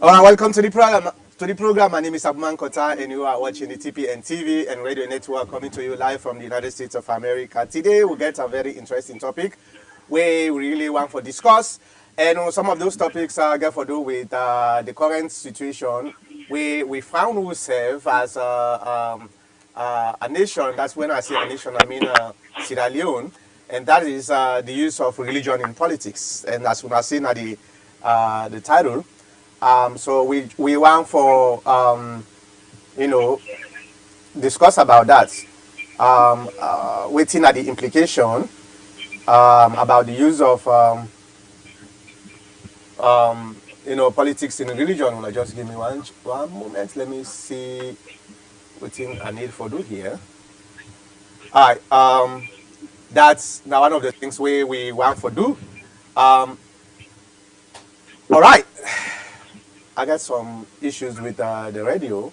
Welcome to the program. My name is Abman Kota, and you are watching the Tpn TV and Radio Network coming to you live from the United States of America. Today, we get a very interesting topic where we really want to discuss, and some of those topics get to do with the current situation where we found ourselves as a nation. That's when I say a nation, I mean Sierra Leone, and that is the use of religion in politics. And as we are seeing at the title. So we want for discuss about that. Waiting at the implication about the use of politics in religion. Will just give me one moment? Let me see what thing I need for do here. All right. That's now one of the things we want for do. All right. I got some issues with the radio.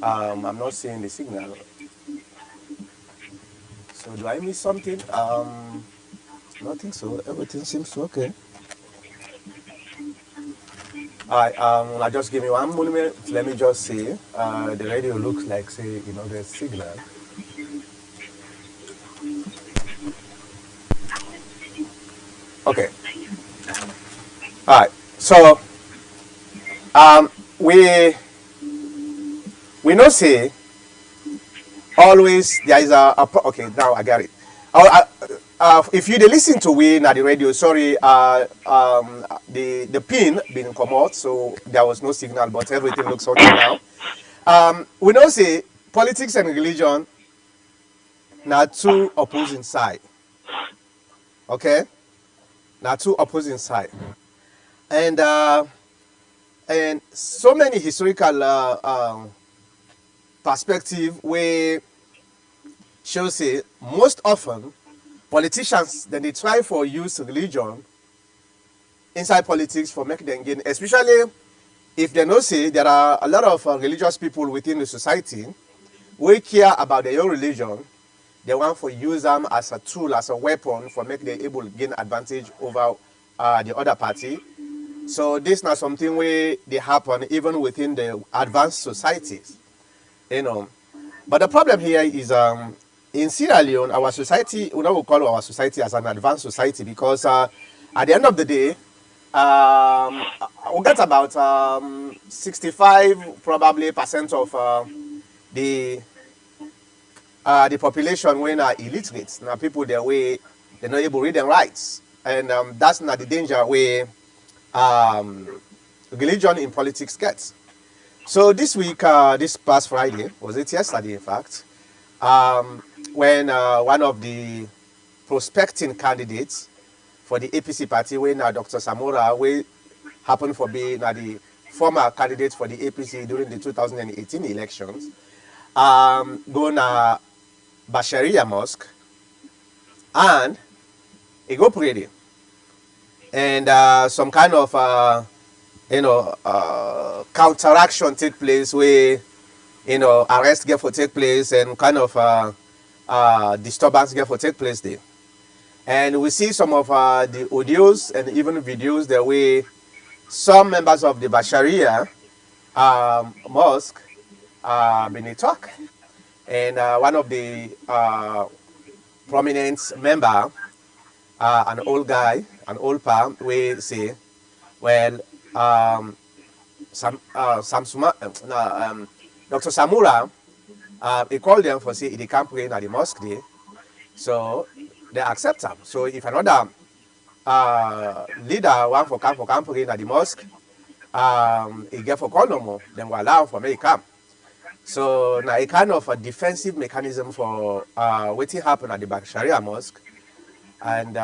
I'm not seeing the signal. So do I miss something? Nothing so. Everything seems okay. Alright, I just give me one moment. Let me just see. The radio looks like there's signal. Okay. Alright. So we know say always there is okay, now I got it. If you listen to we na the radio, sorry, the pin been come out, so there was no signal, but everything looks okay now. We know say politics and religion na two opposing side. Okay, na two opposing side, and so many historical perspective where shows say most often politicians then they try for use religion inside politics for make them gain, especially if they know say there are a lot of religious people within the society who care about their own religion. They want to use them as a tool, as a weapon for make them able to gain advantage over the other party. So this is not something where they happen even within the advanced societies, But the problem here is in Sierra Leone, our society, we don't call our society as an advanced society because at the end of the day, we get about 65 probably percent of the population when are illiterate. Now people their way they're not able to read and write, and that's not the danger where religion in politics gets. So this week, this past Friday, was it yesterday in fact, when one of the prospecting candidates for the APC party, when Dr. Samora, we happened for being the former candidate for the APC during the 2018 elections, go to Basharia Mosque and he go pray, and some kind of counteraction take place where arrest get for take place and kind of disturbance get for take place there. And we see some of the audios and even videos the way some members of the Basharia mosque been talk, and one of the prominent member, an old guy, an old palm, we say, well, Dr. Samura, he called them for say they can't pray in the mosque there, so they accept him. So if another leader want for camp pray in the mosque, he get for call no more, then we allow for me come. So now a kind of a defensive mechanism for what happen at the Sharia mosque, and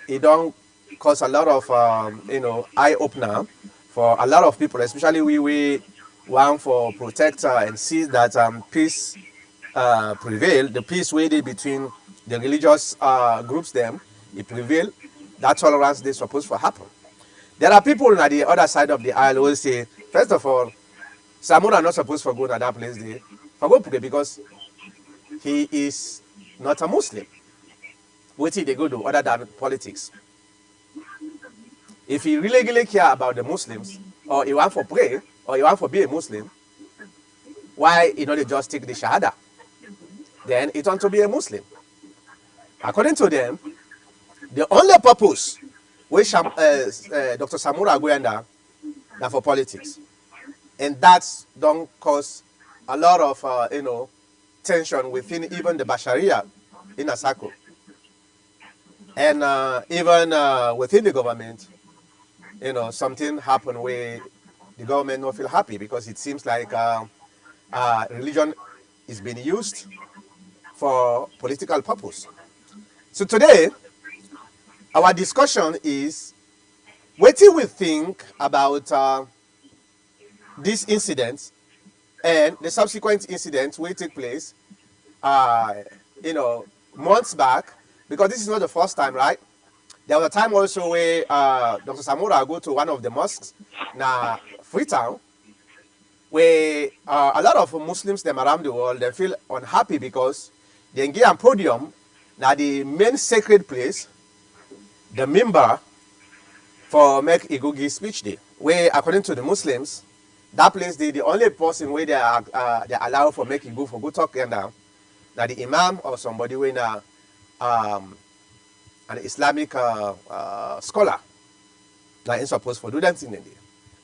it don't cause a lot of eye opener for a lot of people, especially we want for protect and see that peace prevail. The peace waited between the religious groups them, it prevail. That tolerance they supposed to happen. There are people on the other side of the aisle who say, first of all, Samura not supposed to go to that place there for go pray because he is not a Muslim. What did they go other than politics? If he really care about the Muslims, or you want for pray, or you want for be a Muslim, why you know they just take the Shahada? Then it want to be a Muslim. According to them, the only purpose which Dr. Samura Aguyanda now for politics, and that's don't cause a lot of tension within even the Basharia in a circle, and even within the government. Something happened where the government don't feel happy because it seems like religion is being used for political purpose. So today, our discussion is what do we think about this incident and the subsequent incidents will take place, months back, because this is not the first time, right? There was a time also where Dr. Samura go to one of the mosques na Freetown, where a lot of Muslims them around the world they feel unhappy because they get a podium now the main sacred place, the member for make Igugi speech day, where according to the Muslims, that place the only person where they allow for make Igu for go talk and now the imam or somebody when an Islamic scholar that is supposed to do that thing in there.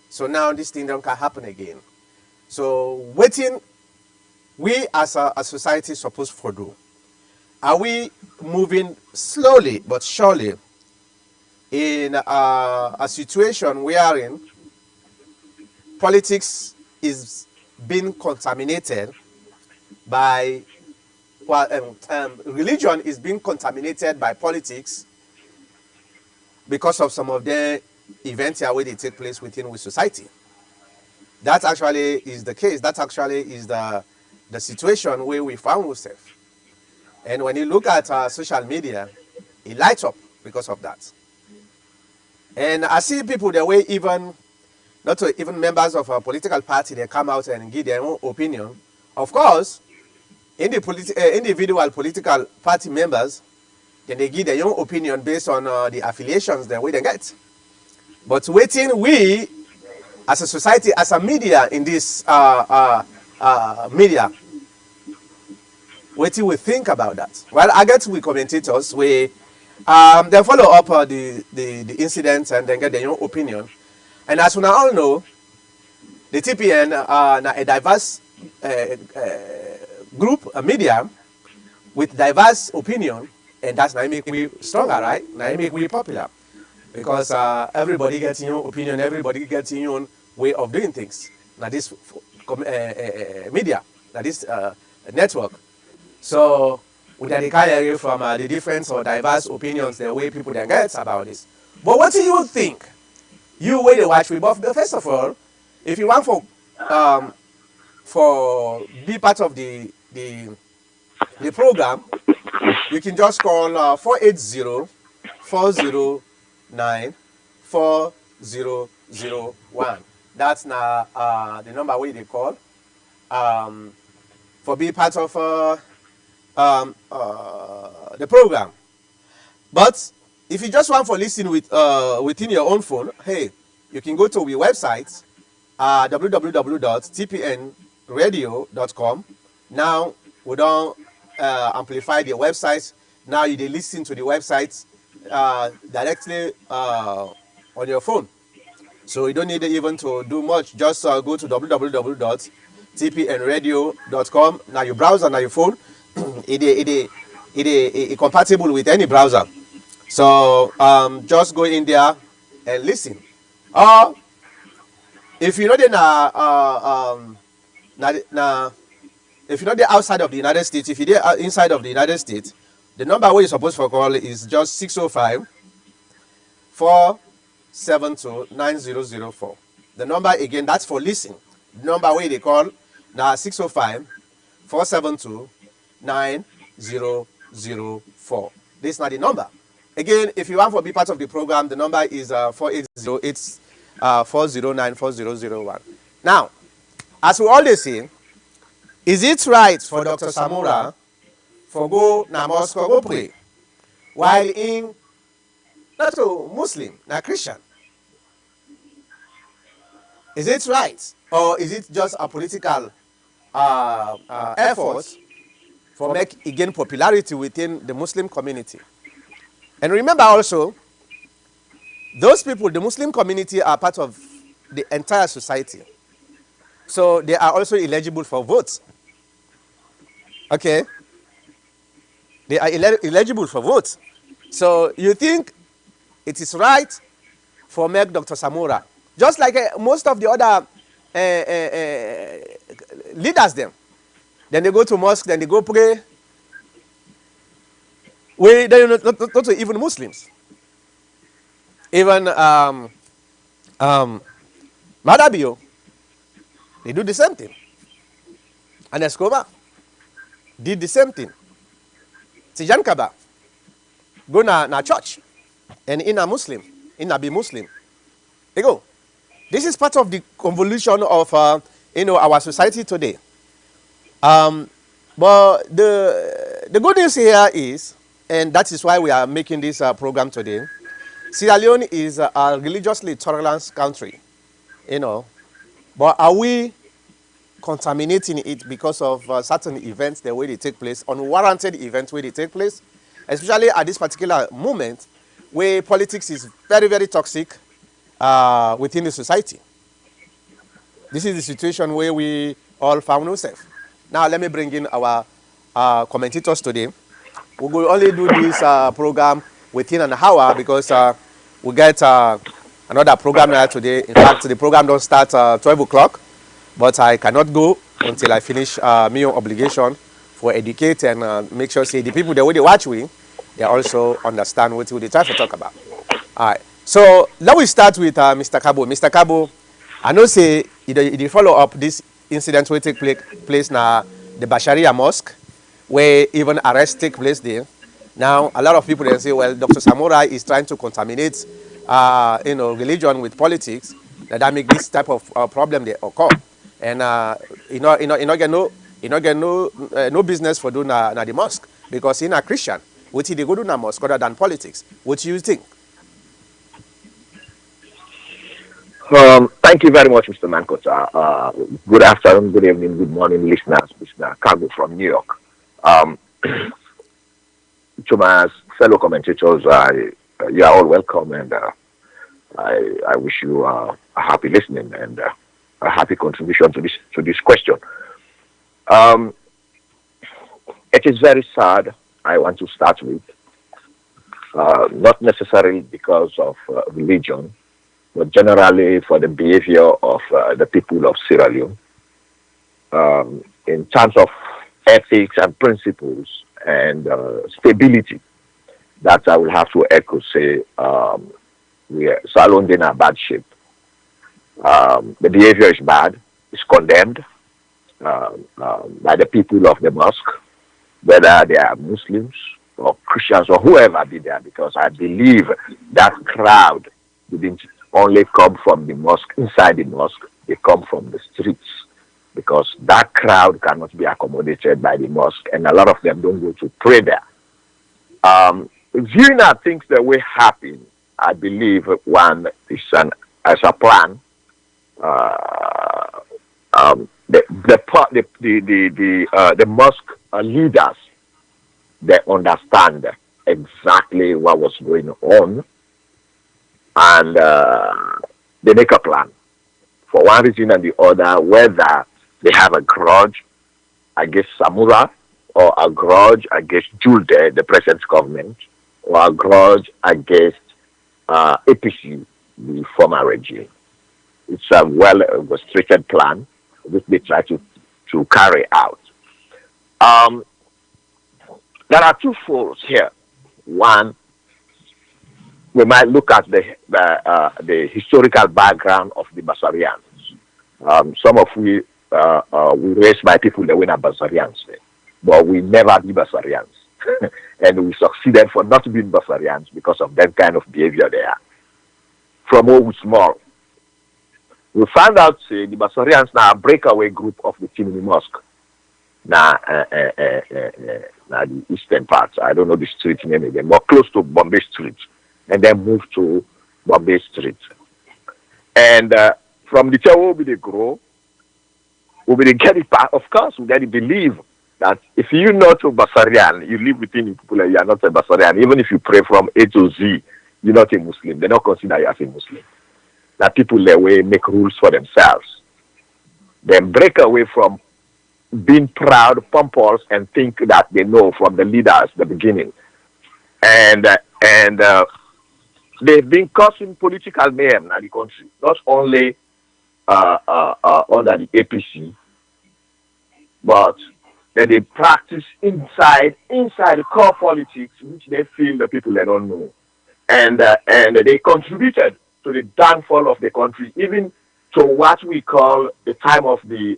So now this thing don't can happen again. So waiting, we as a society supposed to do. Are we moving slowly but surely in a situation wherein politics is being contaminated by religion is being contaminated by politics because of some of the events here where they take place with society. That actually is the case. That actually is the situation where we found ourselves. And when you look at social media, it lights up because of that. And I see people that way even, not to even members of a political party, they come out and give their own opinion. Of course, individual political party members, then they give their own opinion based on the affiliations that we they get. But waiting, we as a society, as a media in this media, waiting we think about that. Well, I get with commentators we they follow up the incidents and then get their own opinion. And as we all know, the TPN a diverse group, a media with diverse opinion, and that's now make we stronger, right? Now make we popular because everybody gets your own opinion, everybody gets your own way of doing things. Now this media, now this network. So we can carry from the different or diverse opinions, the way people then get about this. But what do you think? You way to watch we both. First of all, if you want for be part of the program, you can just call 480-409-4001. That's now the number where they call for be part of the program. But if you just want to listen within your own phone, hey, you can go to our website, www.tpnradio.com. Now we don't amplify the website. Now you listen to the website directly on your phone. So you don't need even to do much. Just go to www.tpnradio.com. Now your browser, now your phone, it compatible with any browser. So just go in there and listen. Or if you know if you're not outside of the United States, if you're inside of the United States, the number where you're supposed to call is just 605-472-9004. The number again, that's for listening. The number where they call now 605-472-9004. This is not the number. Again, if you want to be part of the program, the number is 480-409-4001. Now, as we always say, is it right for Dr. Samura for go na mosque go pray while in not a Muslim, not Christian? Is it right? Or is it just a political effort for make it gain popularity within the Muslim community? And remember also, those people, the Muslim community, are part of the entire society. So they are also eligible for votes. Okay? They are eligible for votes. So you think it is right for make Dr. Samora, just like most of the other leaders them. Then they go to mosque, then they go pray. They not even Muslims. Even Madabio, they do the same thing. And Escobar did the same thing. Tijan Kaba go na church and in a Muslim, in a be Muslim. They go. This is part of the convolution of our society today. But the good news here is, and that is why we are making this program today. Sierra Leone is a religiously tolerant country, you know. But are we contaminating it because of certain events, the way they take place, unwarranted events where they take place, especially at this particular moment where politics is very, very toxic within the society. This is the situation where we all found ourselves. Now, let me bring in our commentators today. We will only do this program within an hour because we get another program here today. In fact, the program don't start 12 o'clock, but I cannot go until I finish my obligation for educate and make sure say the people the way they watch we, they also understand what they try to talk about. All right. So let me start with Mr. Kabo. Mr. Kabo, I know say you follow up this incident will take place na the Basharia Mosque, where even arrests take place there. Now a lot of people they say, well, Dr. Samurai is trying to contaminate, religion with politics. That make this type of problem they occur, and you know get no business for doing na the mosque because in a Christian, what they go do na mosque other than politics. What do you think? Thank you very much, Mr. Mankota. Good afternoon, good evening, good morning, listeners. Mr. Cargo from New York. Um, to my fellow commentators, you are all welcome, and I wish you a happy listening and a happy contribution to this question. Um, it is very sad. I want to start with not necessarily because of religion, but generally for the behavior of the people of Sierra Leone in terms of ethics and principles and stability. That I will have to echo say we are Salon in a bad shape. The behavior is bad, it's condemned by the people of the mosque, whether they are Muslims or Christians or whoever be there, because I believe that crowd didn't only come from the mosque, inside the mosque, they come from the streets because that crowd cannot be accommodated by the mosque, and a lot of them don't go to pray there. Viewing our things the way happen, I believe one is as a plan. Uh, the mosque leaders, they understand exactly what was going on, and they make a plan for one reason and the other, whether they have a grudge against Samura or a grudge against Julde, the present government, or a grudge against APC, the former regime. It's a well orchestrated plan which they try to carry out. Um, there are two folds here. One, we might look at the historical background of the Basarians. Some of we raised by people that were not Basarians, but we never be Basarians. And we succeeded for not being Basarians because of that kind of behavior there. From all we small, we found out the Basarians now a breakaway group of the Chimney Mosque. Now, now the eastern parts, I don't know the street name again, but close to Bombay Street, and then moved to Bombay Street. And from the child will be the grow, will be the get it back. Of course, we get to believe that if you're not a Basarian, you live within the people, you are not a Basarian. Even if you pray from A to Z, you're not a Muslim. They don't consider you as a Muslim. That people their way make rules for themselves. Then break away from being proud, pompous, and think that they know from the leaders the beginning. And they've been causing political mayhem in the country, not only under the APC, but that they practice inside the core politics, which they feel the people they don't know, and they contributed to the downfall of the country, even to what we call the time of the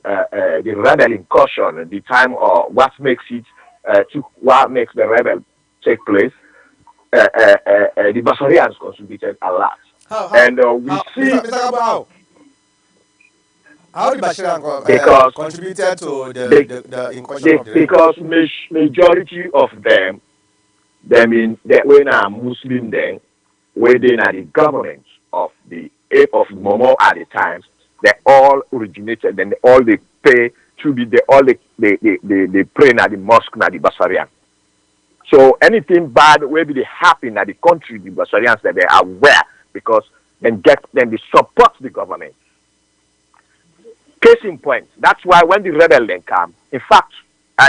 rebel incursion, the time of what makes it what makes the rebel take place. The Basarians contributed a lot, and we see Mr. Gabo, how the Bashir because contributed to they, the incursion of the rebel? because majority of them in that when are Muslim then, where they are the government of the of Momo at the times, they all originated and all they pay to be they pray at the mosque at the Basarian. So anything bad will be happen at the country, the Basarians that they are aware because then they support the government. Case in point, that's why when the rebel then come, in fact,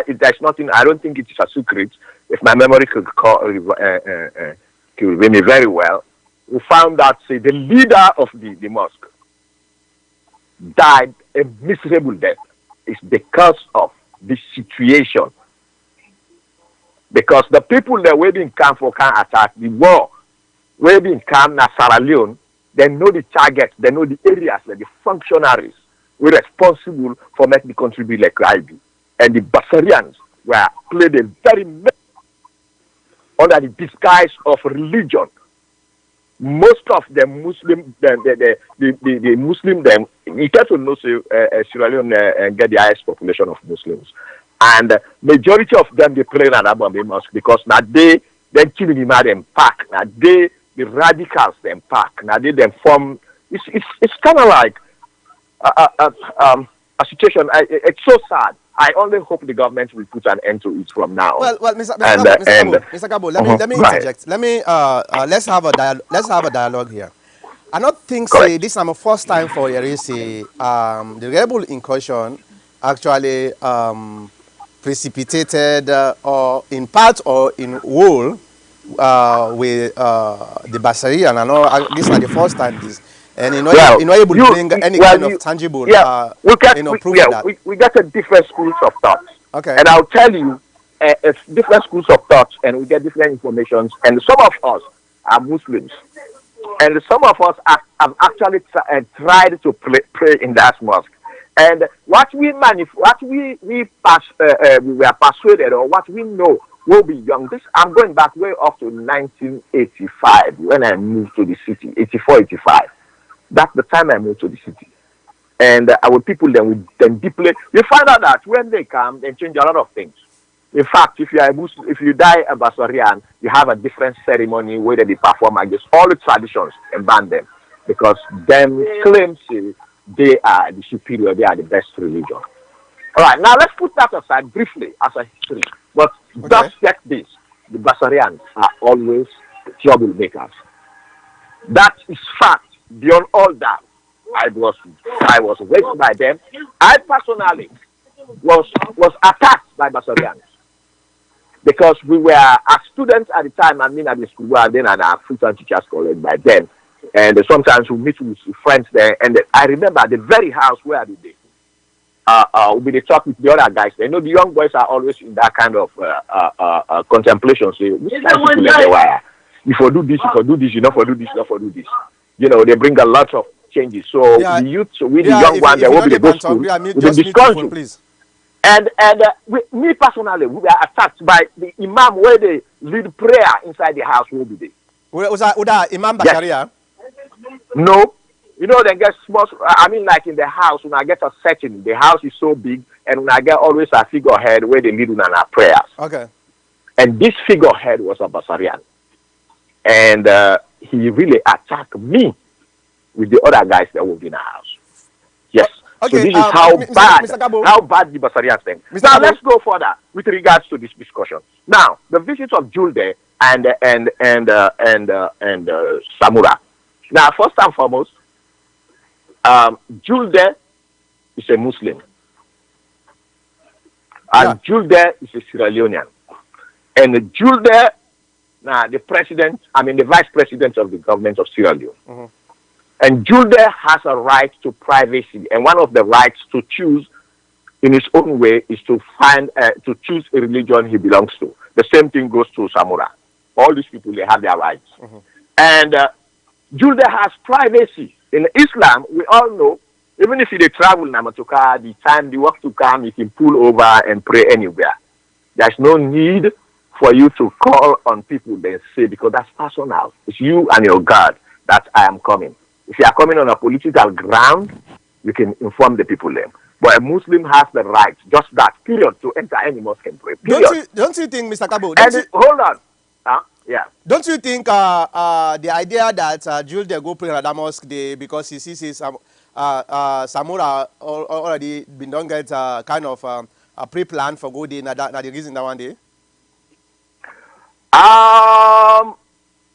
there's nothing, I don't think it is a secret, if my memory could read me very well, we found that, say, the leader of the mosque died a miserable death. It's because of the situation. Because the people that were being come for can attack the war, were being come na Sierra Leone, they know the targets, they know the areas, like the functionaries were responsible for making the country be like IB. And the Basarians were played a very under the disguise of religion. Most of the Muslim, the Muslim, them, you get to know, Sierra Leone get the highest population of Muslims. And majority of them, they pray in Abambe Mosque because now they killing them pack. Now the radicals them pack. Now they them form. It's kind of like a situation. It's so sad. I only hope the government will put an end to it from now. Well, Mr. Gabo, let me interject. Let me let's have a dialogue here. I don't think say this is my first time for Yerisi. The rebel incursion actually precipitated or in part or in whole with the Basari, and I know this is the first time this. And you're not able to bring any kind of tangible, proof of that. We get a different schools of thought. Okay. And I'll tell you, it's different schools of thought, and we get different informations. And some of us are Muslims, and some of us have actually tried to pray in that mosque. And what we were persuaded, or what we know will be young. I'm going back way up to 1985 when I moved to the city, 84, 85. That's the time I moved to the city. And our people then deeply, we find out that when they come, they change a lot of things. In fact, if you are a Muslim, if you die a Basarian, you have a different ceremony where they perform against all the traditions and ban them. Because them claims they are the superior, they are the best religion. All right, now let's put that aside briefly as a history. But just check this. The Basarians are always troublemakers. That is fact. Beyond all that, I was raised by them. I personally was attacked by Basarians because we were as students at the time. I mean, at the school, and then at our full-time teachers' college by then, and sometimes we meet with friends there. And I remember the very house where we did. We did talk with the other guys. You know, the young boys are always in that kind of contemplation. Say, which kind of people they were? You for do this, you for do this, you not for do this, you not for do this. You know, they bring a lot of changes. So the youth, the young one, they will be the go school. We discourage you. Please. And me personally, we were attacked by the imam where they lead prayer inside the house. Will be there. Was that Imam Basharia? Yes. No. You know, they get small. I mean, like in the house, when I get a setting, the house is so big, and when I get always a figurehead where they lead in our prayers. Okay. And this figurehead was a Basarian. And he really attacked me with the other guys that were in the house. So Okay, this is Mr. Kabo, how bad the Basarians think. Mr. Now Kabo. let's go further with regards to this discussion. Now the visit of Julde and Samura. Now first and foremost, Julde is a Muslim, Yeah. and Julde is a Sierra Leonean, and Julde now the president, I mean the vice president of the government of Sierra Leone. Mm-hmm. And Julde has a right to privacy, and one of the rights to choose in his own way is to to choose a religion he belongs to. The same thing goes to Samura. All these people, they have their rights. Mm-hmm. And Julde has privacy. In Islam, we all know, even if they travel Namatuka, the time the work to come, you can pull over and pray anywhere. There's no need for you to call on people and say, because that's personal. It's you and your God that I am coming. If you are coming on a political ground, you can inform the people then. But a Muslim has the right, just that, period, to enter any mosque and pray, period. Don't you think, Mr. Kabo? And hold on. Yeah. Don't you think the idea that Jules they go pray at that mosque they, because he sees his Samura already been done get kind of a pre-plan for go day na the reason that one day? Um,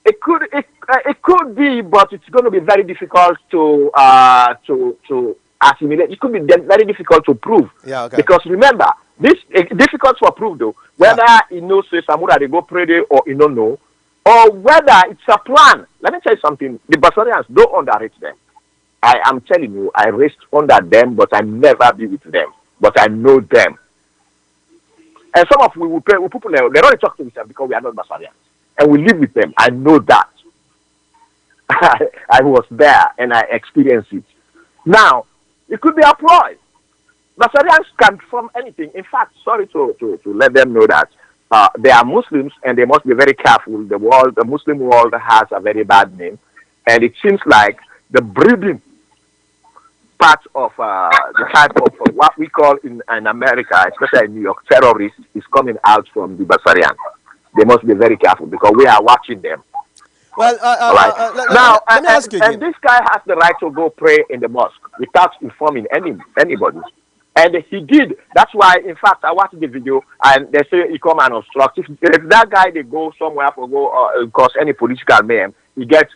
it could be, but it's going to be very difficult to assimilate. It could be very difficult to prove. Yeah, okay. Because remember, this it's difficult to prove though. Whether he knows say Samura they go pray there or he don't know, or whether it's a plan. Let me tell you something. The Basarians don't underrate them. I am telling you, I raced under them, but I never be with them. But I know them. And some of we people they don't talk to each other because we are not Basarians. And we live with them. I know that. I was there and I experienced it. Now, it could be a ploy. Basarians can form anything. In fact, sorry to let them know that they are Muslims and they must be very careful. The Muslim world has a very bad name. And it seems like the breeding part of the type of what we call in America, especially in New York, terrorists is coming out from the Basarians. They must be very careful because we are watching them. Well, All right. Now, let me ask you and again. this guy has the right to go pray in the mosque without informing anybody. And he did. That's why, in fact, I watched the video and they say he come and obstruct. If that guy they go somewhere for go cause any political mayhem, he gets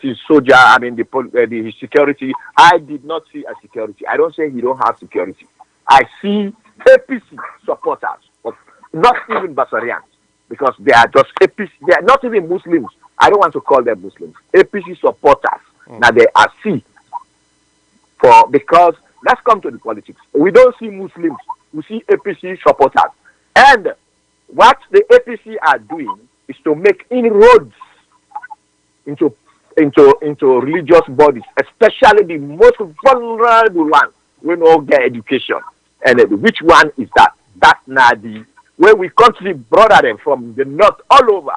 his soldier. I mean his security. I did not see a security. I don't say he don't have security. I see APC supporters, but not even Basarians, because they are just APC. They are not even Muslims. I don't want to call them Muslims. APC supporters. Now they are C for because. Let's come to the politics. We don't see Muslims. We see APC supporters. And what the APC are doing is to make inroads into religious bodies, especially the most vulnerable ones. We don't get education. And which one is that? That's Nadi. Where we country brother them from the north all over.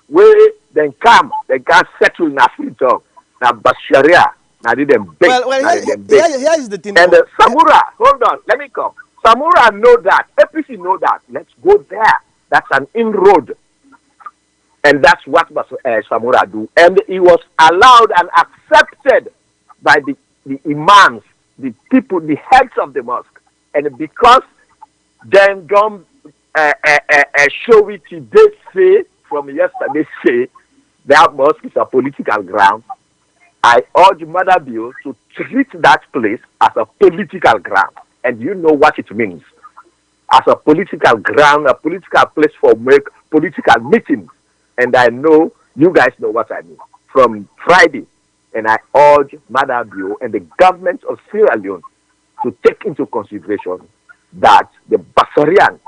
Where they can settle in Africa. Now Basharia. Now did them big. Here is the thing. And Samura, hold on, let me come. Samura know that. APC know that. Let's go there. That's an inroad. And that's what Samura do. And he was allowed and accepted by the imams, the people, the heads of the mosque. And because them don't show it, they say, from yesterday, say, that mosque is a political ground. I urge Mother Bill to treat that place as a political ground. And you know what it means. As a political ground, a political place for political meetings. And I know you guys know what I mean. From Friday, and I urge Mother Bill and the government of Sierra Leone to take into consideration that the Basarians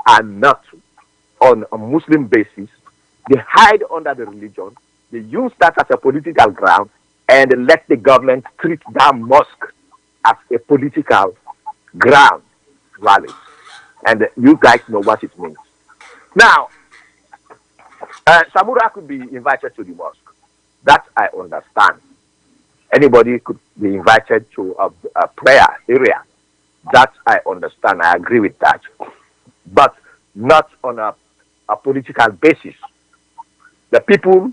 are not on a Muslim basis. They hide under the religion. They use that as a political ground. And let the government treat that mosque as a political ground rally. And you guys know what it means. Now, Samura could be invited to the mosque. That I understand. Anybody could be invited to a prayer area. That I understand. I agree with that. But not on a political basis. The people,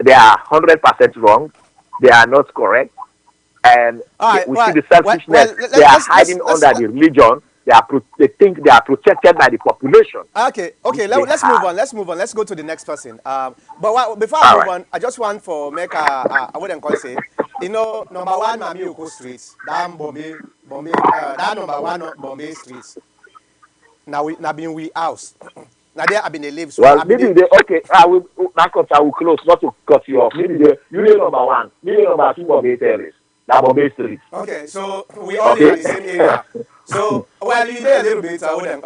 they are 100% wrong. They are not correct. And All right. we see Well, the well, selfishness. well They are let's hiding under the religion. They think they are protected by the population, okay, which okay. they Let's move have. on. Let's move on. Let's go to the next person. But before I All move right. on, I just want for make I wouldn't call say, you know, number one, Mami Oko Street, that Bombay, that number one Bombay Street. Now been we house. Now there I been a live, so Well, I been maybe a, they okay. I will I will close not to cut you off. Maybe they you need number one, you need number two Bombay Terrace, that Bombay Street. okay. So we all live at Okay, the same area. So well, you there a little bit. What they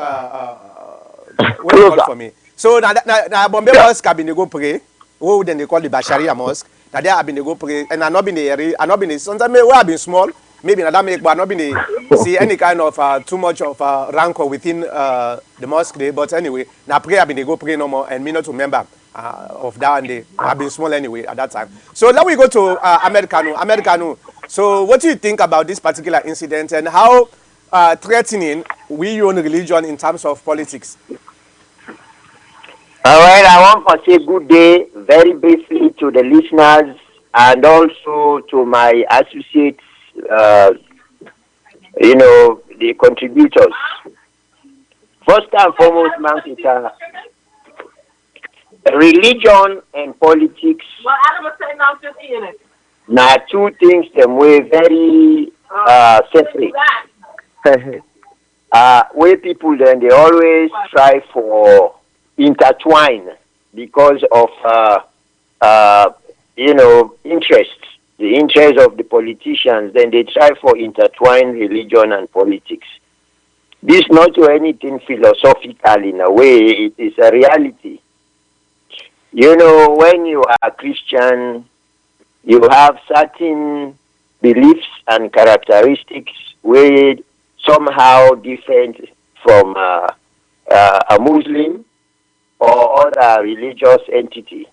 call closer. for me. So now Bombay Yeah. Mosque I been dey go pray. What then they call the Basharia Mosque. Now there I been dey go pray, and I not been the area. I not been the sometimes where I been small. Maybe na that make, but I not been the see any kind of too much of rancor within the mosque there. But anyway, now pray I been dey go pray no more, and me not to remember of that one day. I been small anyway at that time. So now we go to Americano. Americano. So what do you think about this particular incident and how threatening we own religion in terms of politics? All right, I want to say good day very briefly to the listeners and also to my associates, uh, the contributors. First and foremost, man, Peter, religion and politics now two things them way very separate. Where people then they always try for intertwine because of interest, the interest of the politicians. Then they try for intertwine religion and politics. This not to anything philosophical in a way. It is a reality. When you are Christian, you have certain beliefs and characteristics where somehow different from a Muslim or other religious entity.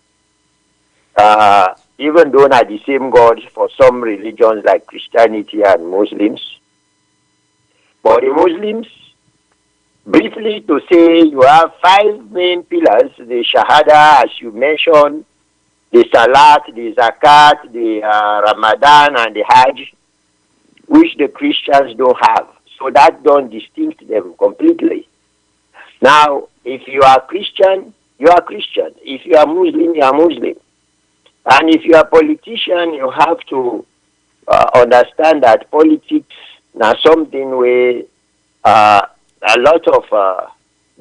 Even though not the same God for some religions like Christianity and Muslims. But the Muslims, briefly to say, you have five main pillars, the Shahada, as you mentioned, the Salat, the Zakat, the Ramadan, and the Hajj, which the Christians don't have. So that don't distinct them completely. Now, if you are Christian, you are Christian. If you are Muslim, you are Muslim. And if you are politician, you have to understand that politics now something where a lot of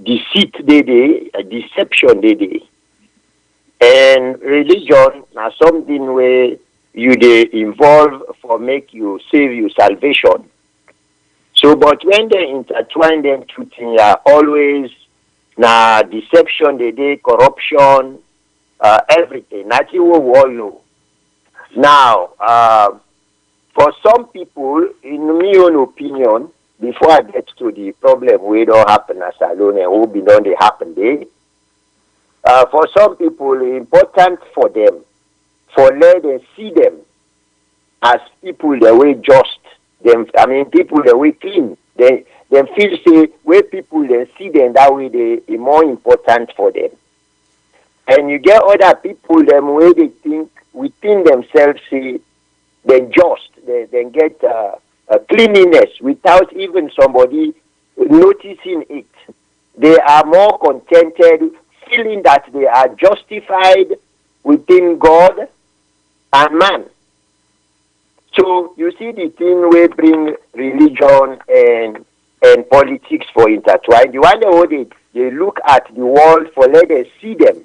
deceit deception and religion now something where you they involve for make you save you salvation. So, but when they intertwine them two things, are always now deception, corruption, everything. That's what we all know. Now, for some people, in my own opinion, before I get to the problem, we don't happen as alone and who be done they happen there. For some people, it's important for them, for let them see them as people the way just them. I mean, people the way clean. They feel say where people then see them that way they more important for them. And you get other people them where they think within themselves say they just they get a cleanliness without even somebody noticing it. They are more contented, feeling that they are justified within God and man. So you see the thing we bring religion and politics for intertwine. The one that they look at the world for let them see them,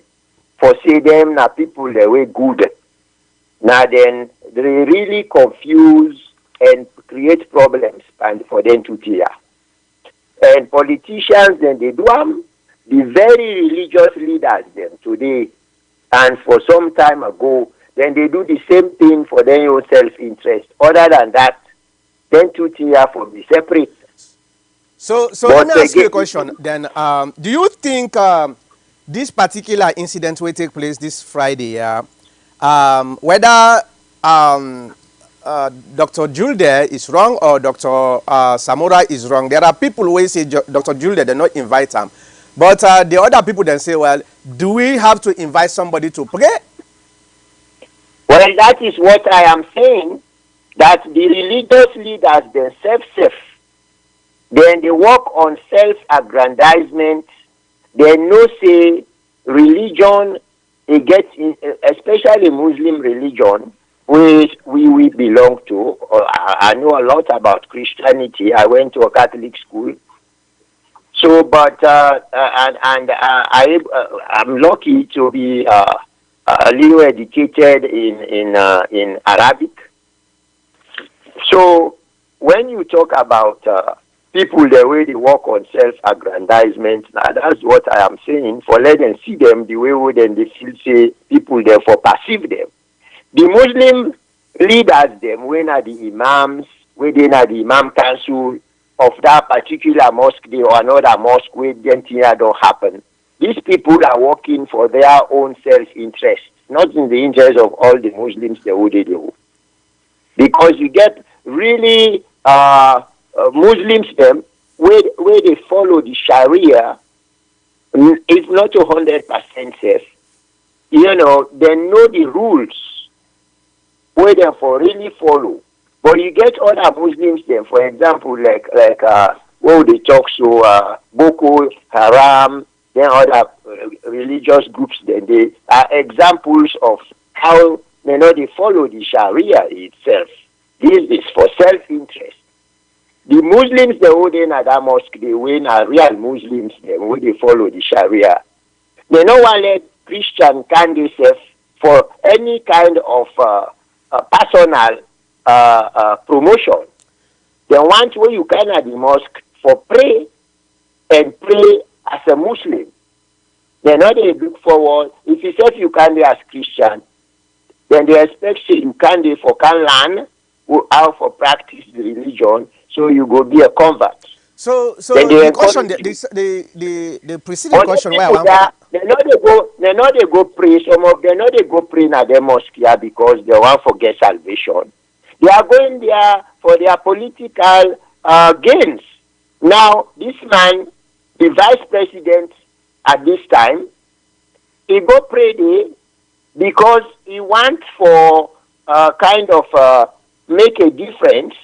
for say them na people the way good. Now then they really confuse and create problems and for them to clear. And politicians then they do the very religious leaders them today and for some time ago, then they do the same thing for their own self-interest. Other than that, then two things for be separate. So let me ask you a question then. Do you think this particular incident will take place this Friday, whether Dr. Julde is wrong or Dr. Samora is wrong? There are people who say Dr. Julde did not invite him. But the other people then say, well, do we have to invite somebody to pray? Well, that is what I am saying. that the religious leaders themselves, then they work on self-aggrandizement. They know say religion, it gets in, especially Muslim religion, which we belong to. I know a lot about Christianity. I went to a Catholic school. So, but I'm lucky to be a little educated in Arabic. So, when you talk about people the way they work on self-aggrandizement, now that's what I am saying. For let them see them the way then they feel say people therefore perceive them. The Muslim leaders them when are the imams, when they are the imam council of that particular mosque day or another mosque where then things don't happen. These people are working for their own self-interest, not in the interest of all the Muslims the way they do. Because you get really Muslims them where they follow the Sharia, it's not 100% safe. You know, they know the rules where they for really follow. But you get other Muslims then, for example, like what they talk so Boko Haram, then other religious groups. Then they are examples of how they follow the Sharia itself. This is for self-interest. The Muslims, they hold in at that mosque, they win are real Muslims, when they follow the Sharia. They don't want to let Christian candidates for any kind of personal promotion. They want where you can at the mosque for pray and pray as a Muslim. They know they look forward. If you say you can be as Christian, then they expect you can be for can learn how for practice the religion, so you go be a convert. So Then the they question, encourage you. the preceding Other question where I people want that they know they go pray. Some of them know they go pray in the mosque here because they want to get salvation. They are going there for their political gains. Now, this man, the vice president at this time, he go pray there because he wants for kind of make a difference.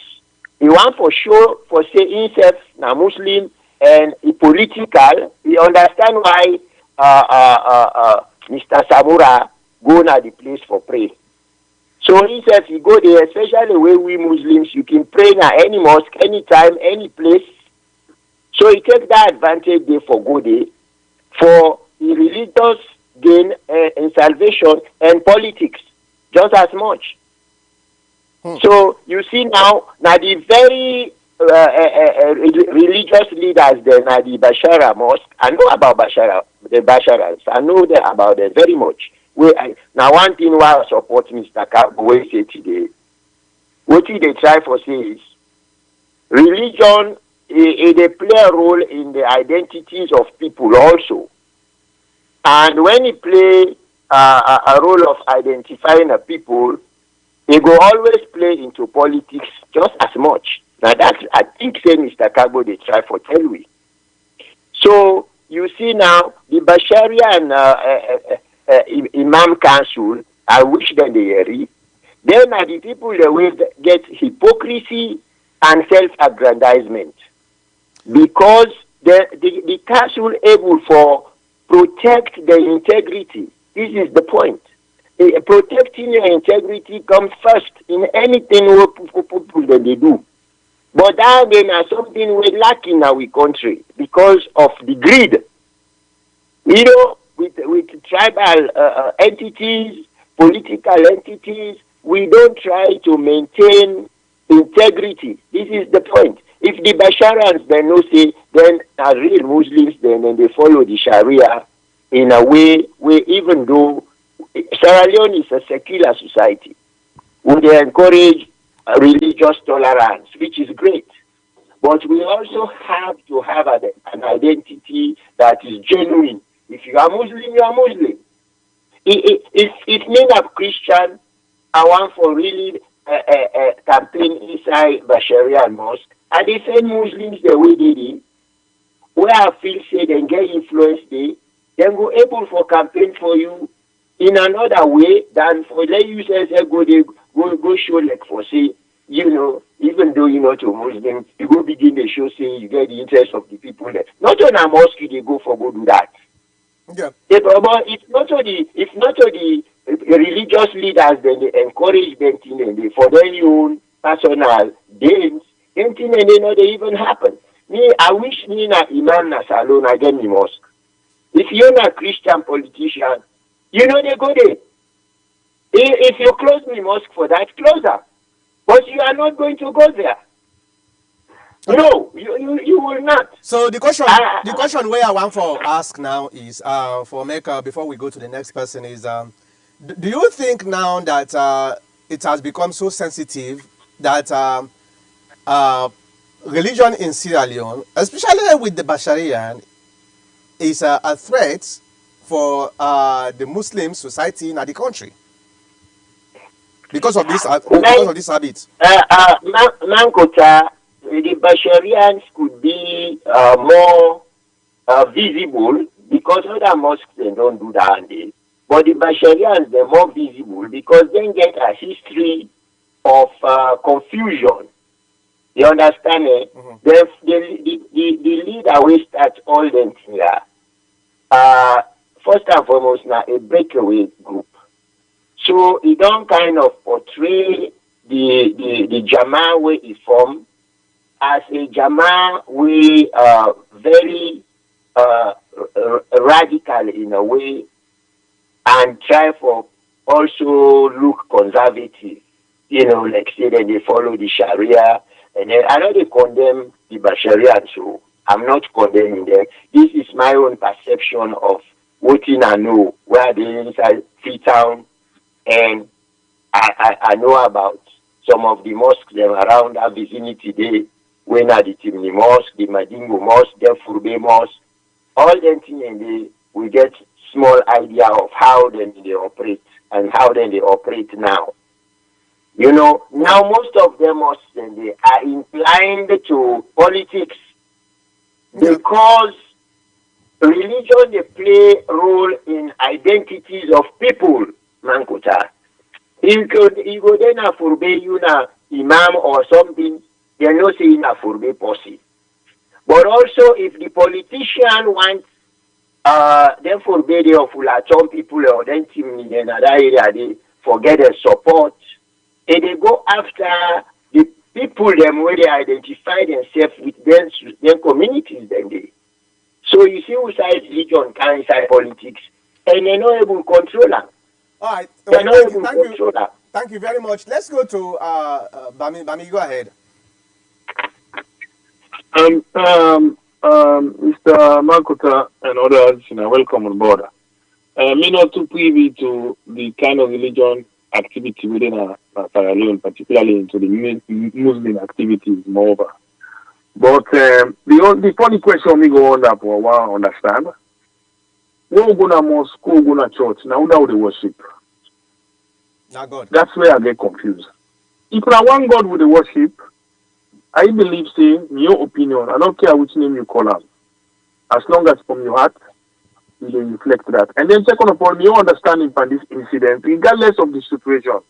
He want for sure for say himself now Muslim and he political. He understand why Mr. Samura go na the place for pray. So he says you go there, especially where we Muslims, you can pray na any mosque, anytime, any place. So he take that advantage there for go there for the religious gain and salvation and politics just as much. So you see now the very religious leaders then at the Bashara mosque. I know about the Basharas. I know about them very much. Now one thing why I support Mr. Kabo we say today, what they try for say is religion they play a role in the identities of people also. And when it play a role of identifying a people, they go always play into politics just as much. Now that's, I think, say Mr. Kabo, they try for tell we. So you see now the Basharian Imam Council, I wish them they read. Then are the people that will get hypocrisy and self-aggrandizement because the council able for protect the integrity. This is the point. Protecting your integrity comes first in anything people that they do. But that again is something we lack in our country because of the greed. You know, with tribal entities, political entities, we don't try to maintain integrity. This is the point. If the Basharans then no say, then are real Muslims, then they follow the Sharia in a way where even though Sierra Leone is a secular society, where they encourage religious tolerance, which is great. But we also have to have an identity that is genuine. If you are Muslim, you are Muslim. If me a Christian, I want for really campaign inside Basharia mosque, and the same Muslims the way they did, where I feel say they get influence they, then go able for campaign for you in another way than for let you say go show like for say even though you're not a Muslim, you go begin the show saying you get the interest of the people there. Not on a mosque they go for go do that. Yeah. But it's not to the religious leaders then they encourage them and they for their own personal gains, anything and they know they even happen. Me, I wish me na Imam na Salon again me mosque. If you're not a Christian politician, they go there. If you close me mosque for that, closer. But you are not going to go there. Okay. No, you will not. So the question where I want for ask now is for Mecca before we go to the next person is do you think now that it has become so sensitive that uh, religion in Sierra Leone, especially with the Basharian, is a threat for the Muslim society in the country because of this habit? Mankota, the Basharians could be more visible because other mosques they don't do that. But the Basharians they're more visible because they get a history of confusion. You understand me? Mm-hmm. The leader will start all them here. First and foremost, now a breakaway group. So he don't kind of portray the Jama where he formed as a Jama we very radical in a way and try for also look conservative. Like say that they follow the Sharia and then I know they condemn the Basharian, so I'm not condemning them. This is my own perception of what I know where they inside Freetown and I know about some of the mosques them around our vicinity there. When at the Timni Mosque, the Madingo Mosque, the Furbe Mosque, all them things and we get small idea of how then they operate and how then they operate now. Now most of them mosques then they are inclined to politics because religion they play role in identities of people, Mankota. You go then a Furbe you na imam or something. They are not saying a Furbe policy. But also, if the politician wants them Furbe they of some people or then team in another area, they forget their support. And they go after the people them where they identify themselves with them communities then they. So you see who side religion can inside politics and they're not able to control them. All right. They're not able to control them. Thank you very much. Let's go to Bami. Bami, go ahead. Mr. Makuta and others, welcome on board. Me not too privy to the kind of religion activity within Sierra Leone, particularly into the Muslim activities, moreover. But the funny question me go on that for a while understand. Who go to mosque, who go to church, now how they worship. Now God. That's where I get confused. If I want God with the worship, I believe, say, in your opinion, I don't care which name you call them. As long as from your heart, you will reflect that. And then second of all, your understanding from this incident, regardless of the situation,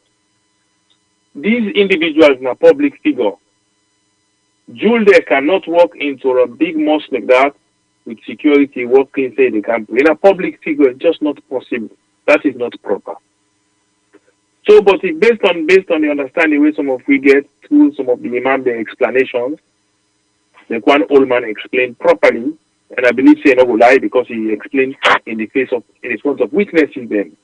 these individuals in a public figure, Jules they cannot walk into a big mosque like that with security walking inside the camp. In a public figure, it's just not possible. That is not proper. So, but it's based on the understanding way some of we get through some of the imam their explanations, like one old man explained properly, and I believe say no go lie because he explained in the front of witnesses then.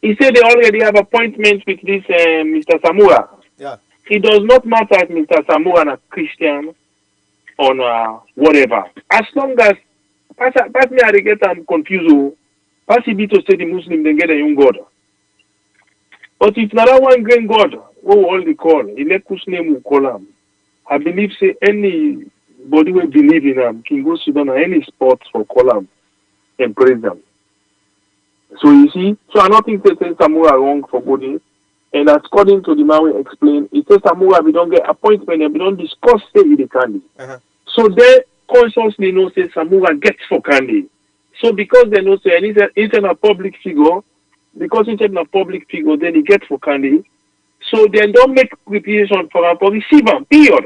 He said they already have appointments with this Mr. Samura. Yeah. It does not matter if Mr. Samura is a Christian or whatever. As long as pass me I get confused. Pass it to say the Muslim then get a young God. But if not one great God, what will all they call? Whose name will call him? I believe say anybody will believe in him can go sit down at any spot for call him and praise them. So you see, so I don't think they say Samura wrong for body. And according to the man we explained, it says Samura we don't get appointment and we don't discuss say the candy. Uh-huh. So they consciously know say Samura gets for candy. So because they know say and he's a public figure, because he's a public figure, then he gets for candy. So then don't make reputation for receiver, period,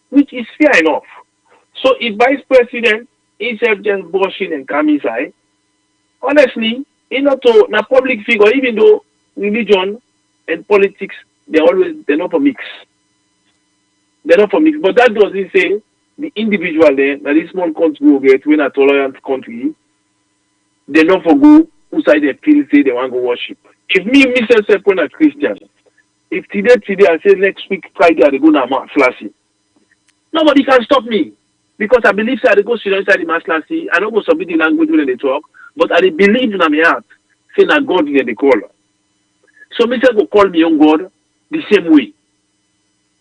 which is fair enough. So if vice president instead just brushing and come inside, honestly, you know, to na public figure, even though religion and politics they're not for mix. They're not for mix. But that doesn't say the individual there, that this small country will get when a tolerant country, they not for go outside they feel say they want to go worship. If me myself when a Christian, if today I say next week Friday I go na flashy. Nobody can stop me. Because I believe say I go sit inside the mass flashy, I don't go submit the language when they talk, but I believe in my heart, say na God in the call. So me say go call me on God the same way.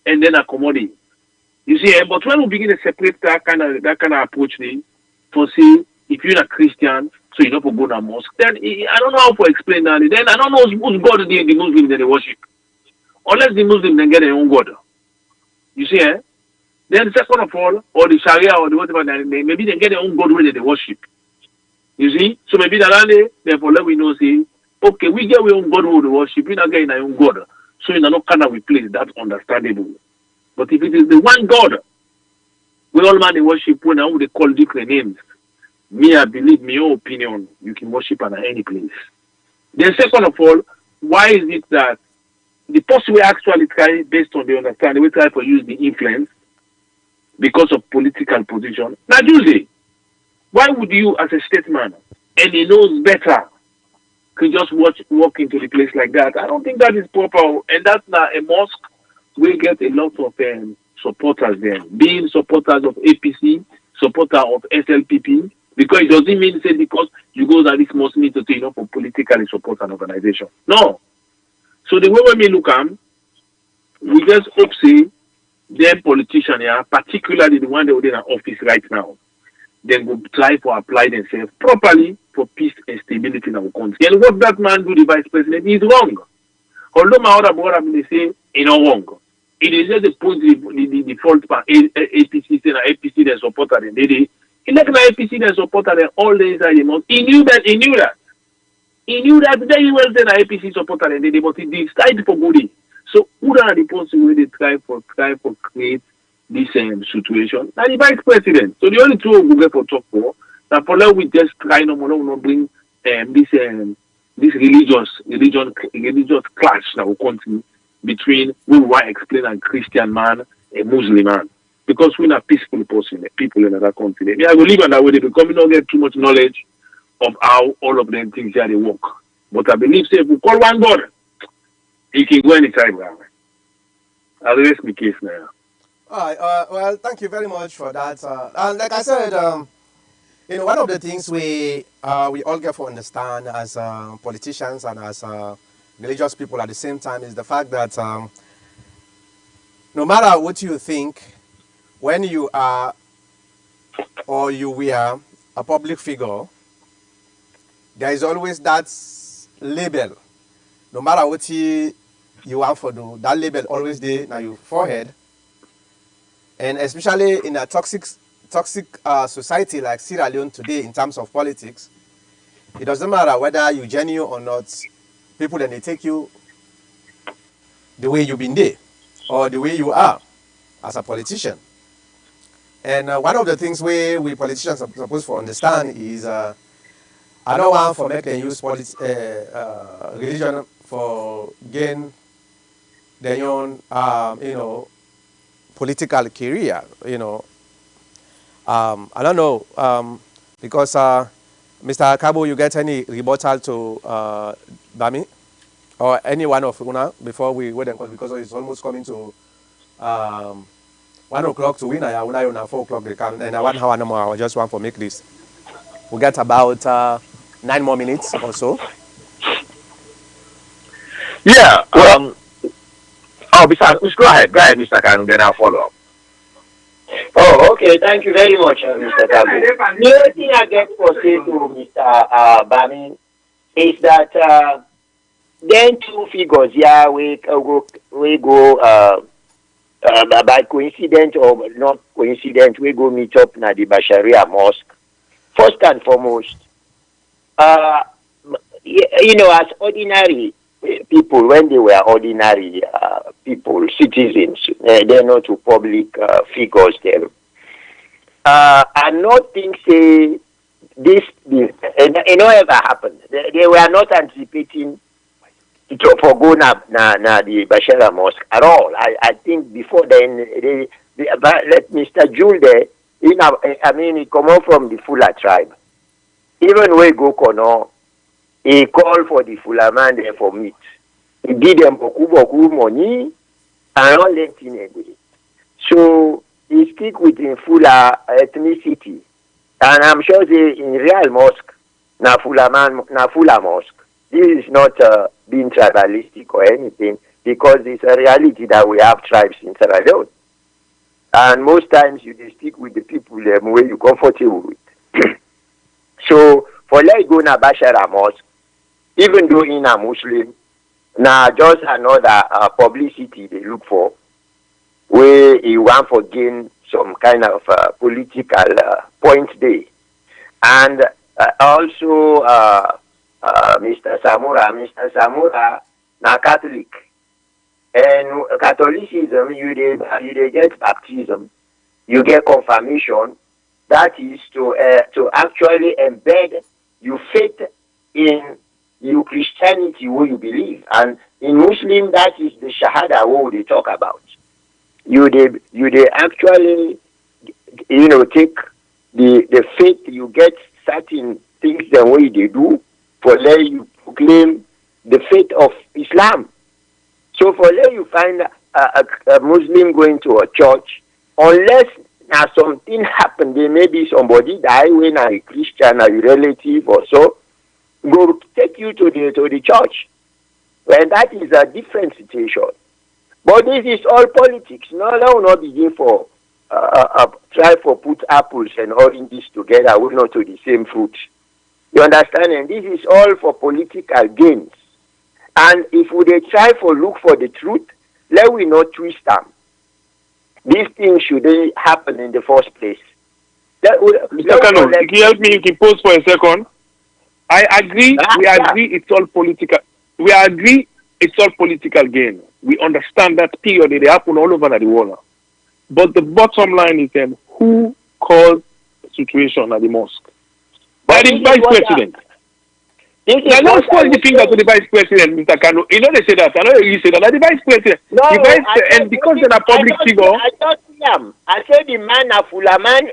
And then accommodate. You see, but when we begin to separate that kind of approach, for say if you're a Christian, so you don't go to mosque, then I don't know how to explain that. Then I don't know who's God the Muslims that they worship, unless the Muslims then get their own God. You see, eh? Then second of all, or the Sharia or the whatever, maybe they get their own God where they worship. You see, so maybe that therefore let we know say, okay, we get our own God where we worship, we not get our own God, so in no kind of replace that understandable. But if it is the one God, we all man they worship when they call different names. Me, I believe, my own opinion, you can worship at any place. Then second of all, why is it that the person we actually try, based on the understanding, we try to use the influence because of political position? Now, Tuesday, why would you, as a statesman, and he knows better, could just walk into the place like that? I don't think that is proper. And that's not a mosque. We get a lot of supporters there, being supporters of APC, supporter of SLPP, because it doesn't mean say because you go that this must mean to say for politically support an organization. No. So the way when we look at, we just hope say them politicians, particularly the one that are in office right now, then go try to apply themselves properly for peace and stability in our country. And what that man do, the vice president, is wrong. Although my other brother they say it's not wrong. It is just the point the fault by APC and APC that supported them. They elect an APC that supported them all the inside the month. He knew that. Very well that APC supported them, but he decided for good. So who are the person where they try for create this situation? Now the vice president. So the only two who get for talk for that for now we just try no more bring this religious clash that will continue between we want to explain a Christian man, a Muslim man. Because we're not peaceful person, people in other country. Yeah, I will live on that way. They become not get too much knowledge of how all of them things here they work. But I believe say if we call one God, he can go anytime. I'll rest my case now. All right. Well, thank you very much for that. And like I said, one of the things we all get to understand as politicians and as religious people at the same time is the fact that no matter what you think, when you are or you were a public figure, there is always that label. No matter what you want to do, that label always there on your forehead. And especially in a toxic society like Sierra Leone today in terms of politics, it doesn't matter whether you genuine or not, people then they take you the way you've been there or the way you are as a politician. And one of the things we politicians are supposed to understand is I don't want for make them use religion for gain their own political career. I don't know because Mr. Kabo, you get any rebuttal to Bami or any one of Una before we wait because it's almost coming to 1 o'clock to win. I Una 4 o'clock they come and 1 hour no more. I just want to make this. We get about 9 more minutes or so. Yeah. Well, Besides, go ahead, Mr. Kanu, then I'll follow up. oh, okay. Thank you very much, Mr. Tabu. The only thing I get for say to Mr. Bami is that then two figures, yeah, we go by coincidence or not coincidence, we go meet up na the Basharia Mosque. First and foremost, as ordinary people when they were ordinary people, citizens. They're not to public figures. Them. And not think say this it not ever happened. They were not anticipating for go na the Bashara Mosque at all. I think before then let Mr. Jule there. I mean, he come out from the Fula tribe. Even when he go Kono, he call for the Fula man there for meat. He give them boku money and all that thing. So he stick with the Fula ethnicity. And I'm sure in real mosque, na Fula mosque. This is not being tribalistic or anything, because it's a reality that we have tribes in Sierra Leone. And most times you stick with the people where you're comfortable with. So for let go na Bashara mosque, even though in a Muslim, now just another publicity they look for, where you want to gain some kind of political point there. And also Mr. Samura, na Catholic. And Catholicism, you get baptism, you get confirmation. That is to actually embed your faith in your Christianity, what you believe. And in Muslim, that is the Shahada, what they talk about. You actually, take the faith, you get certain things the way they do, for let you proclaim the faith of Islam. So for let you find a Muslim going to a church, unless now something happened, there may be somebody die when a Christian, a relative or so, go take you to the church. Well, that is a different situation. But this is all politics. No, that will not begin for try for put apples and oranges together, will not to the same fruit. You understand? And this is all for political gains. And if they try for look for the truth, let we not twist them. These things shouldn't happen in the first place. Mr. Kano, can you help me? You can pause for a second. I agree. We agree. It's all political. We agree. It's all political gain. We understand that period. They happen all over the world. But the bottom line is then who caused the situation at the mosque? By the vice president. Now, let's point the finger to the vice president, Mr. Kano. You know they say that. I know you say that. The vice president. No, and because they're a public figure. I thought him. I said the man a Fula man.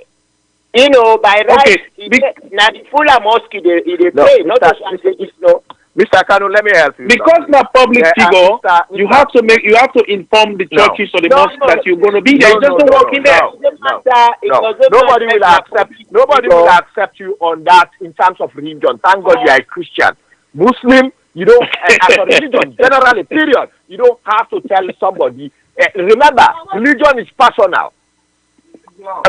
By right. Now the Fula mosque they pray. Not just say this. No. Mr. Kano, let me help you. Because na public figure, you have to inform the churches or the mosque that you're going to be there. You just don't walk in there. Nobody will accept you on that in terms of religion. Thank God you are a Christian. Muslim, you don't, as a religion, generally, period, you don't have to tell somebody. Remember, religion is personal.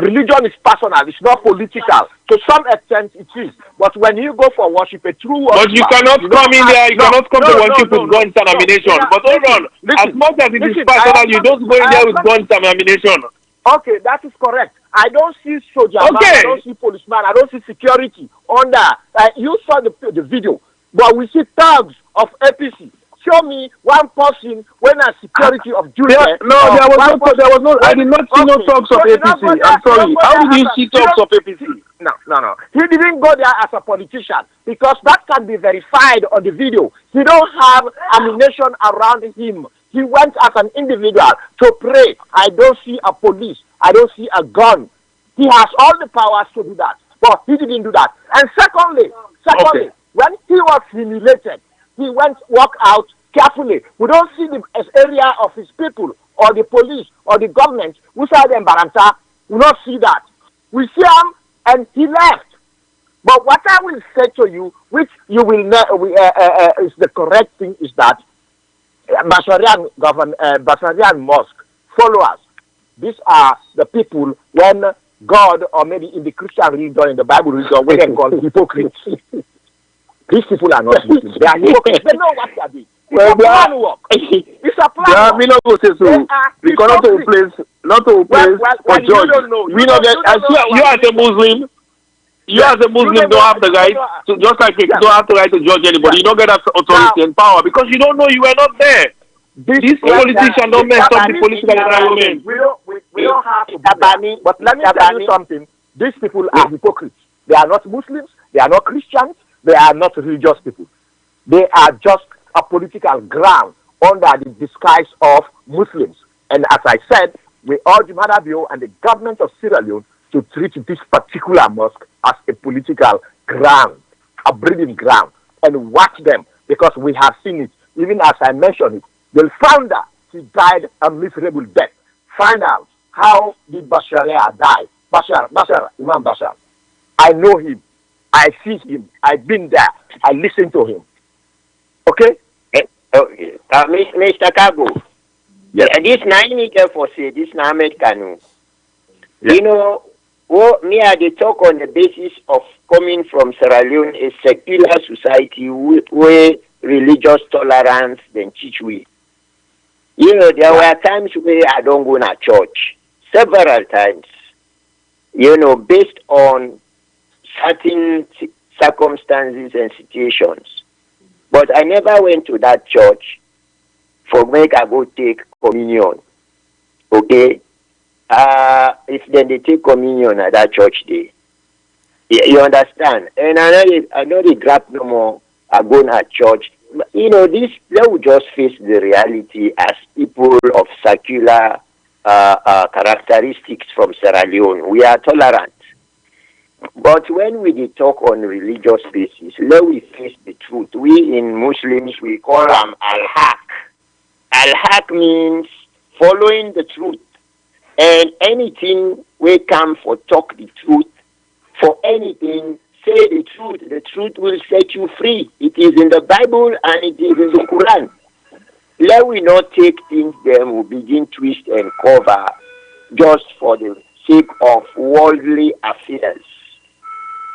Religion is personal. It's not political. To some extent, it is. But when you go for worship, a true worship. But you cannot come in there. You cannot come to worship with guns and ammunition. But hold on. As much as it is personal, you don't go in there with guns and ammunition. Okay, that is correct. I don't see soldier man, I don't see policeman, I don't see security under. You saw the video, but we see thugs of APC. Show me one person when a security of Julia. No, there was no. I did not see no talks of APC. I'm sorry. How did you see talks of APC? No. He didn't go there as a politician because that can be verified on the video. He don't have ammunition around him. He went as an individual to pray. I don't see a police. I don't see a gun. He has all the powers to do that, but he didn't do that. And secondly, when he was humiliated, he walk out carefully. We don't see the area of his people or the police or the government who said in Baranta. We don't see that. We see him and he left. But what I will say to you, which you will know is the correct thing, is that Basharian Mosque followers, these are the people when God, or maybe in the Christian religion, in the Bible religion, we can call hypocrites. These people are not Muslims. They are hypocrites. They know what they are doing. It's a plan work. It's a plan work. We cannot place, not to place for judge. We know that. You are a Muslim. You as a Muslim don't have the right to, just like you don't have the right to judge anybody. You don't get that authority and power because you don't know, you were not there. These politicians don't mess up the political environment. We don't have to be there. But let me tell you something. These people are hypocrites. They are not Muslims. They are not Christians. They are not religious people. They are just a political ground under the disguise of Muslims. And as I said, we urge Madabio and the government of Sierra Leone to treat this particular mosque as a political ground, a breeding ground, and watch them because we have seen it. Even as I mentioned it, the founder, he died a miserable death. Find out how did Basharia die. Imam Bashar. I know him. I see him. I've been there. I listen to him. Okay? Okay. Mr. Kago. Yes. This nine meter for say this Named Kanu. Yes. You know, me I dey talk on the basis of coming from Sierra Leone, a secular society where religious tolerance then teach we. You know, there were times where I don't go to church. Several times. You know, based on certain circumstances and situations. But I never went to that church for make I go take communion. Okay? If then they take communion at that church day. You understand? And I know they grab no more are going at church. You know, they will just face the reality as people of secular characteristics from Sierra Leone. We are tolerant. But when we talk on religious basis, let we face the truth. We in Muslims, we call them al-haq. Al-haq means following the truth. And anything we come for talk the truth, for anything, say the truth. The truth will set you free. It is in the Bible and it is in the Quran. Let we not take things then we begin twist and cover just for the sake of worldly affairs.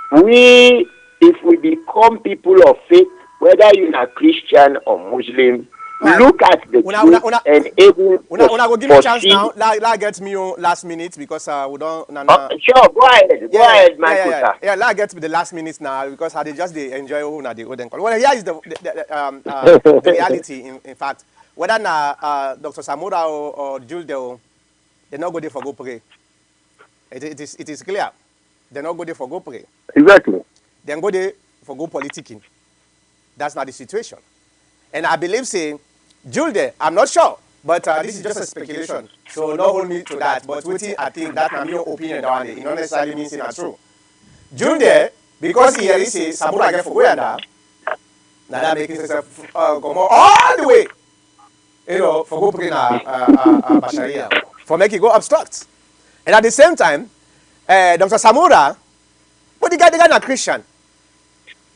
If we become people of faith, whether you're a Christian or Muslim, look at the truth and able Una go give me chance now. La get me on last minute because we don't. Sure, go ahead, my sister. Yeah, la get me the last minute now because I just enjoy una the golden call. Well, here is the reality. In fact, whether Dr. Samura or Jules, they not go there for go pray. It is clear. They not go there for go pray. Exactly. They go there for go politicking. That's not the situation. And I believe saying, Jules, I'm not sure, but this is just a speculation. So don't hold me to that. But waiting, I think that can be your opinion down there. It not necessarily means it's not true. Jules, because he is a Samura get for go now that makes himself come all the way, you know, for go pray na Basharia, for make it go obstruct. And at the same time, Dr. Samura, but the guy not Christian.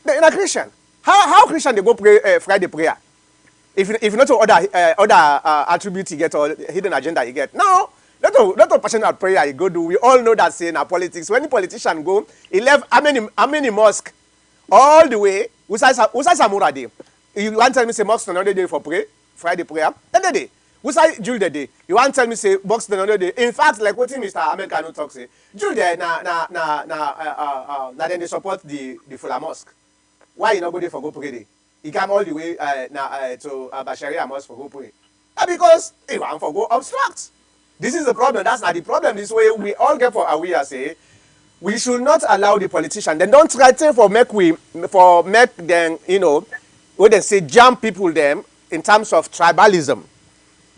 They're not Christian. How Christian they go pray Friday prayer? If not to other attributes you get or hidden agenda you get. No, not personal prayer you go do. We all know that saying politics. When the politician go, he left how many mosque all the way. Usai Samura day. You want to tell me say mosque another day for pray Friday prayer? Another day. Usai Jules the day. You want to tell me say mosque another day? In fact, like what Mr. Ahmed Kanu talk say, Jules there na then they support the Fula mosque. Why you not go there for go pray day? He come all the way to Basharia mosque for go pray. Because he want for go obstruct. This is the problem. That's not the problem. This way we all get for aware say we should not allow the politician. Then don't try to make them, you know, what they say jam people them in terms of tribalism.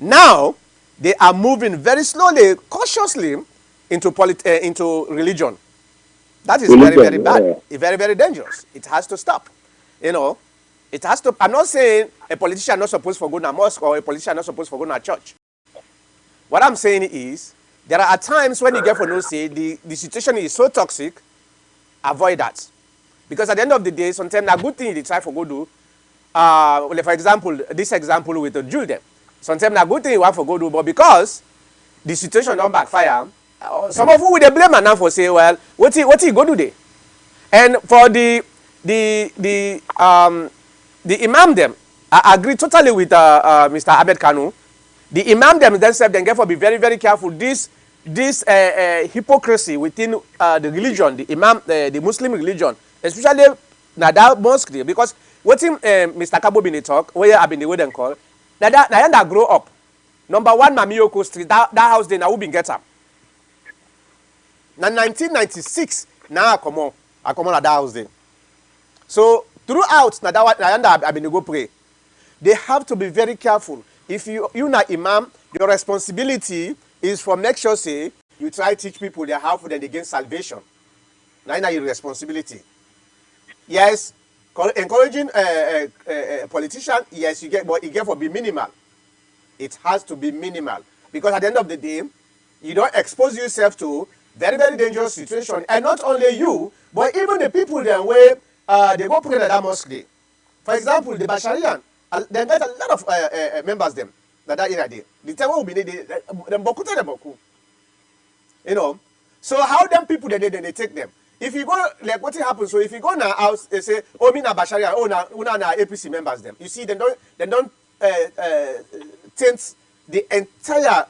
Now they are moving very slowly, cautiously into religion. That is very, very bad. It's very, very dangerous. It has to stop. You know, it has to. I'm not saying a politician not supposed to go to a mosque or a politician not supposed to go to a church. What I'm saying is, there are times when you get for no say, the situation is so toxic, avoid that. Because at the end of the day, sometimes a good thing you try for go do, for example, this example with the Jules them. Sometimes a good thing you want for go do, but because the situation don't backfire, some of you will blame now for say, well, what he go do there? And for the imam them, I agree totally with Mr. Abed Kanu. The imam them themselves then therefore be very, very careful. This this hypocrisy within the religion, the Imam, the Muslim religion, especially na that mosque, because wetin Mr. Kabo bin dey talk, where I been the way dem call, na that grow up. Number 1 Mamioko Street, that house there na who bin get am. Na 1996 na I comot na that house there. So throughout na that I been go pray. They have to be very careful. If you na imam, your responsibility is for make sure say you try teach people their how then they gain salvation. Now your responsibility. Yes, encouraging politician, yes you get, but it get for be minimal. It has to be minimal, because at the end of the day, you don't expose yourself to very very dangerous situation, and not only you, but even the people then where they go pray at that mosque day. For example, the Basharian, they get a lot of members them that area there. The time will be them boku. You know, so how them people they take them? If you go, like what happens, so if you go in a house, they say, oh, me na Basharian, oh, na APC members them. You see, they don't taint the entire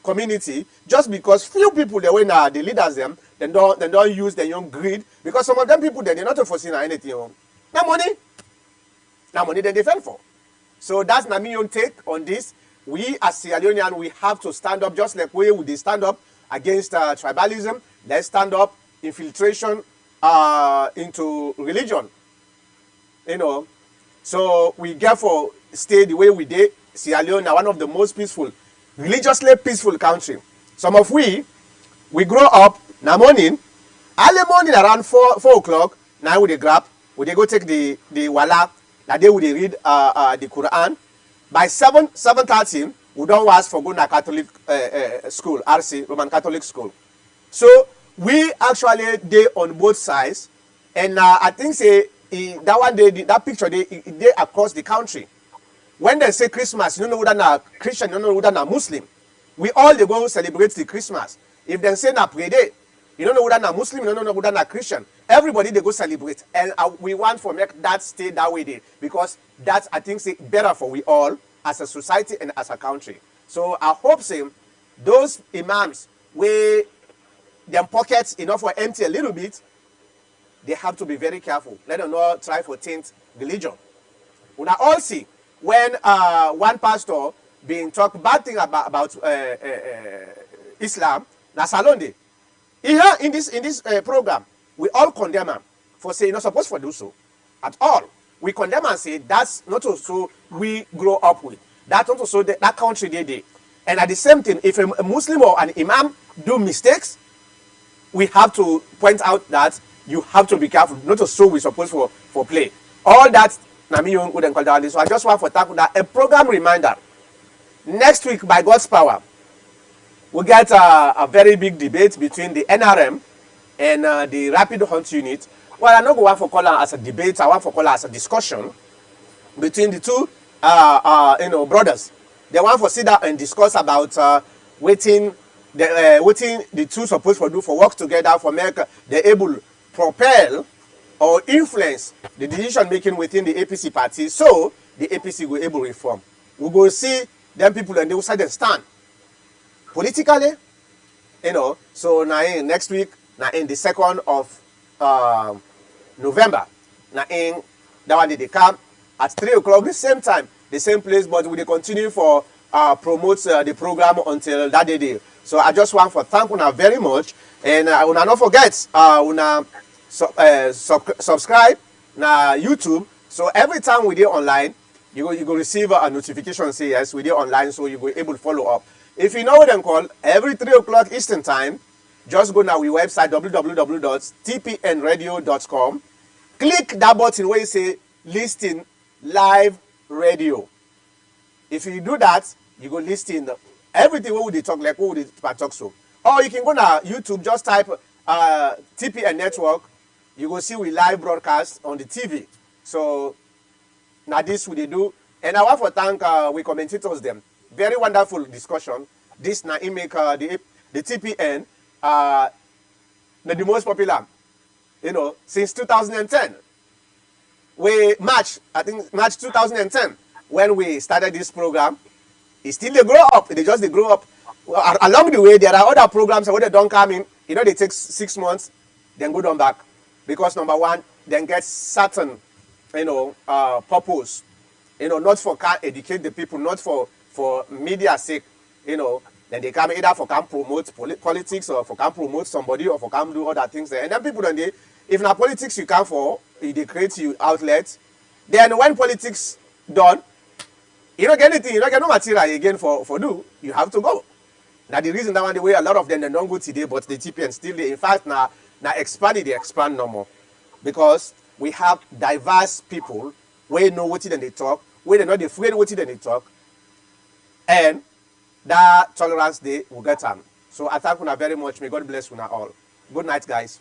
community just because few people they were now the leaders them, they don't use their young greed, because some of them people they're not foreseeing anything. Now money then they fell for. So that's my own take on this. We as Sierra Leonean, we have to stand up just like we would stand up against tribalism. Let's stand up infiltration into religion. You know, so we therefore stay the way we did. Sierra Leone are one of the most peaceful, religiously peaceful country. Some of we grow up now morning, early morning around 4 o'clock. Now we dey grab, we dey go take the wala. That day we dey read the Quran. By 7:30, we don't ask for going to Catholic school, RC, Roman Catholic school. So we actually dey on both sides, and I think say that one day that picture they across the country. When they say Christmas, you don't know whether na Christian, you don't know whether na Muslim. We all they go celebrate the Christmas. If they say na pray day, you don't know whether na Muslim, you don't know whether na Christian. Everybody they go celebrate, and we want to make that stay that way there, because that's I think say better for we all as a society and as a country. So I hope say those imams where their pockets enough for empty a little bit, they have to be very careful. Let them not try for taint religion. We now all see when one pastor being talk bad thing about Islam, na Salonde. Here in this program, we all condemn him for saying not supposed to do so at all. We condemn and say that's not also we grow up with. That's not also that country they did. And at the same time, if a Muslim or an imam do mistakes, we have to point out that you have to be careful. Not so we supposed for play. All that Nami Young wouldn't call that. So I just want to tackle that. A program reminder. Next week, by God's power, we get a very big debate between the NRM and the Rapid Hunt Unit. Well, I don't want to call it as a debate. I want to call it as a discussion between the two, brothers. They want to sit down and discuss about waiting the two supposed to do for work together for make they able propel or influence the decision making within the APC party, so the APC will able reform. We go see them people and they will say they stand politically, So now in next week, now in the 2nd of November, now in that one they come at 3 o'clock the same time, the same place, but we will continue for promote the program until that day. So I just want to thank you very much, and una not forget una subscribe na YouTube. So every time we do online, you go receive a notification say yes we do online, so you go able to follow up. If you know what them call, every 3 o'clock Eastern time, just go now our website www.tpnradio.com. Click that button where you say listen live radio. If you do that, you go listen everything what we talk, like what we talk so. Or you can go now YouTube, just type Tpn Network. You go see we live broadcast on the TV. So now this we do, and I want to thank we commentators them. Very wonderful discussion. This now it make the TPN the most popular, since 2010. I think March 2010 when we started this program. It's still they grow up. They just grow up. Along the way, there are other programs where they don't come in. They take 6 months, then go down back. Because number one, then get certain, purpose. Not for can educate the people, not for media sake. Then they come either for can promote politics or for can promote somebody or for can do other things there. And then people then if na politics you come for, they create you outlets. Then when politics done, you don't get anything, you don't get no material again for do. You have to go. Now the reason that one the way a lot of them they don't go today, but the TPN still in fact now expand they expand no more. Because we have diverse people where know what they talk, where they not afraid what they talk, and that tolerance day will get them. So I thank you very much. May God bless you all. Good night, guys.